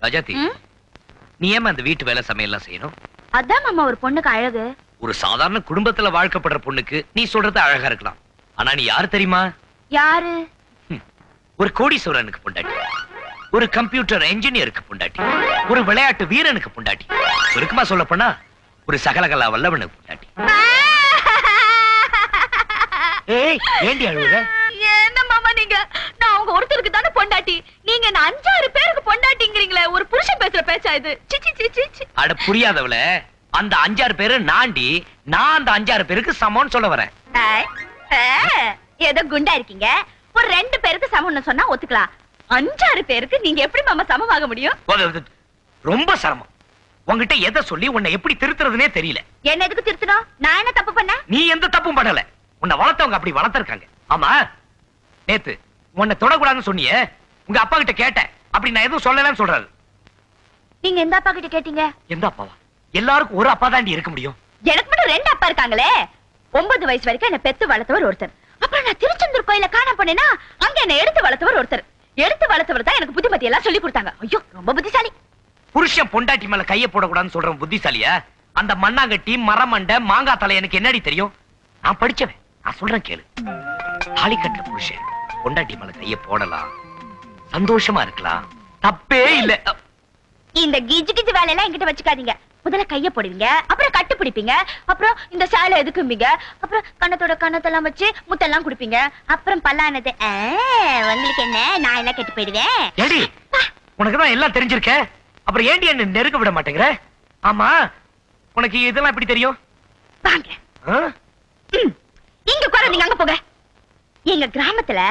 ராஜாத்தி, நீ ஏமா அந்த வீட்டு வேலை சமையல்லாம் செய்யணும்? அதான் மாமா ஒரு பொண்ணுக்கு அழகு. ஒரு சாதாரண குடும்பத்துல வாழ்க்கப்படுற பொண்ணுக்கு நீ சொல்றது அழகா இருக்கலாம். ஆனா நீ யாரு தெரியுமா? யாரு? ஒரு கோடீஸ்வரனுக்கு பொண்டாட்டி, ஒரு கம்ப்யூட்டர் என்ஜினியருக்கு பொண்டாட்டி, ஒரு விளையாட்டு வீரனுக்கு பொண்டாட்டி, சுருக்கமா சொல்ல போனா ஒரு சகலகலா வல்லவனுக்கு பொண்டாட்டி. ஏய், ஏண்டி அழுகுற? என்ன மாமா நீங்க? நான் அவங்க ஒருத்தருக்கு தானே பொண்டாட்டி, நீங்க 5-6 பேருக்கு பொண்டாட்டிங்கிறீங்களே. ஒரு புருஷன் பேசுற பேச்சா இது? அட புரியாதவள, அந்த 5-6 பேரு நாண்டி, நான் அந்த 5-6 பேருக்கு சமம்னு சொல்ல வரேன். ஏதோ குண்டா இருக்கீங்க. ஒரு 2 பேருக்கு சமம்னு சொன்னா ஒத்துக்கலாம். 5-6 பேருக்கு நீங்க எப்படி மாமா சமமாக முடியும்? ரொம்ப சிரமம். உன்கிட்ட எதை சொல்லி உன்னை எப்படி திருத்துறதுனே தெரியல. என்ன எதுக்கு திருத்தணும்? நான் என்ன தப்பு பண்ண? நீ எந்த தப்பும் பண்ணல. உன்னை வளர்த்தவங்க அப்படி வளர்த்திருக்காங்க. ஆமா, நேத்து உன்னை தொடக்கூடாதுன்னு சொன்னியே, உங்க அப்பா கிட்ட கேட்டேன். அப்படி நான் எதுவும் சொல்லலன்னு சொல்றாரு. நீங்க எந்த அப்பா கிட்ட கேட்டீங்க? எந்த அப்பாவா? எல்லாருக்கும் ஒரு அப்பா தாண்டி இருக்க முடியும். எனக்கு மட்டும் 2 அப்பா இருக்காங்களே. 9 வயசு வரைக்கும் என்ன பெத்து வளர்த்தவர் ஒருத்தர். அப்புறம் நான் திருச்செந்தூர் கோயில காண போனேன்னா அங்க என்ன எடுத்து வளர்த்தவர் ஒருத்தர். எடுத்து வளர்த்தவர் தான் எனக்கு புத்திமதி எல்லாம் சொல்லி கொடுத்தாங்க. ஐயோ, ரொம்ப புத்திசாலி. புருஷன் பொண்டாட்டி மேல கைய போடக்கூடாதுன்னு சொல்றவன் புத்திசாலியா? அந்த மண்ணாங்கட்டி மரமண்ட மாங்காய் தலை எனக்கு என்னடி தெரியும்? நான் படிச்சவன், நான் சொல்றேன் கேளு. தாலி கட்டுற புருஷன் பொண்டாட்டி மேல கைய போடலாம், சந்தோஷமா இருக்கலாம், தப்பே இல்ல. இந்த கிஜி கிஜி வேலையெல்லாம் என்கிட்ட வச்சுக்காதீங்க. முதல்ல கைய போடுவீங்க, அப்புறம் கட்டு பிடிப்பீங்க, அப்புறம் இந்த சேலை எதுக்கும்பீங்க, அப்புறம் கண்ணத்தோட கண்ணத்தெல்லாம் வச்சு முத்தெல்லாம் குடிப்பீங்க, அப்புறம் பல்லானது உங்களுக்கு என்ன, நான் எல்லாம் கெட்டு போயிடுவேன். ஏடி, உனக்குதான் எல்லாம் தெரிஞ்சிருக்க, அப்புறம் ஏண்டி என்ன நெருக்க விட மாட்டேங்கிற? ஆமா, உனக்கு இதெல்லாம் எப்படி தெரியும்? வாங்க இங்க உட்கார, நீங்க அங்க போங்க. எங்க கிராமத்துல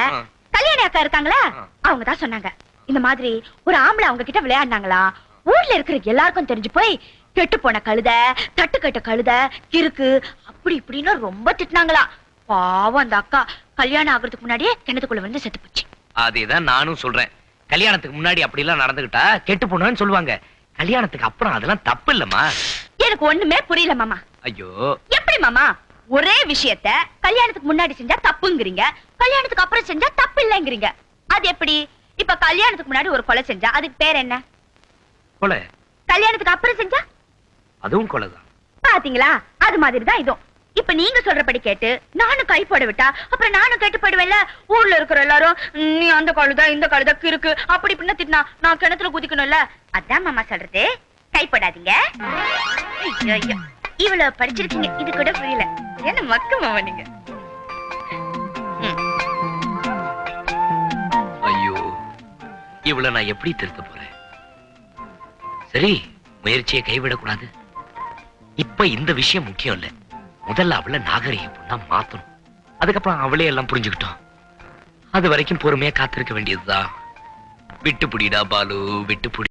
கல்யாணி அக்கா இருக்காங்களா, அவங்க தான் சொன்னாங்க. இந்த மாதிரி ஒரு ஆம்பளை அவங்க கிட்ட விளையாடினாங்களா, ஊர்ல இருக்கிற எல்லாருக்கும் தெரிஞ்சு போய் கெட்டு போன கழுத, தட்டு கட்ட கழுத, கிறுக்கு, அப்படி இப்படின்னு ரொம்ப திட்டினாங்களா. பாவம் அந்த அக்கா கல்யாணம் ஆகுறதுக்கு முன்னாடியே கிணத்துக்குள்ள வந்து செத்து போச்சு. அதேதான் நானும் சொல்றேன். கல்யாணத்துக்கு முன்னாடி அப்படி எல்லாம் நடந்துகிட்டா கெட்டு போனோன்னு சொல்லுவாங்க. கல்யாணத்துக்கு அப்புறம் அதெல்லாம் தப்பு இல்லம்மா. எனக்கு ஒண்ணுமே புரியல மாமா. ஐயோ, எப்படி மாமா ஒரே விஷயத்த கல்யாணத்துக்கு முன்னாடி செஞ்சா தப்புங்கிறீங்க, கல்யாணத்துக்கு அப்புறம் செஞ்சா தப்பு இல்லைங்கிறீங்க? அது எப்படி? இப்ப கல்யாணத்துக்கு முன்னாடி ஒரு கொலை செஞ்சா அதுக்கு பேர் என்ன? கொலை. கல்யாணத்துக்கு அப்புறம் செஞ்சா அதுவும் கொலைதான். பாத்தீங்களா? அது மாதிரிதான் இதுவும். இப்ப நீங்க சொல்றபடி கேட்டு நானும் கை போட விட்டா அப்புறம் நானும் கேட்டு போயிடுவேன்ல. ஊர்ல இருக்கிற எல்லாரும் நீ அந்த கழுத இந்த கழுத கிறுக்கு அப்படி இப்படின்னு திட்டினா நான் கிணத்துல குதிக்கணும்ல. அதான் மாமா சொல்றது, கை போடாதீங்க. ஐயோ, இவ்வளவு படிச்சிருக்கீங்க, இது கூட புரியல. என்ன மக்கு மாமா நீங்க? ஐயோ, இவ்வளவு நான் எப்படி திருத்த போறேன்? சரி, முயற்சியை கைவிடக்கூடாது. இப்ப இந்த விஷயம் முக்கியம் இல்ல. முதல்ல அவளை நாகரிக பொண்ணா மாத்தணும். அதுக்கப்புறம் அவளே எல்லாம் புரிஞ்சுக்கிட்டோம். அது வரைக்கும் பொறுமையா காத்திருக்க வேண்டியதுதான். விட்டு புடிடா பாலு, விட்டு புடி.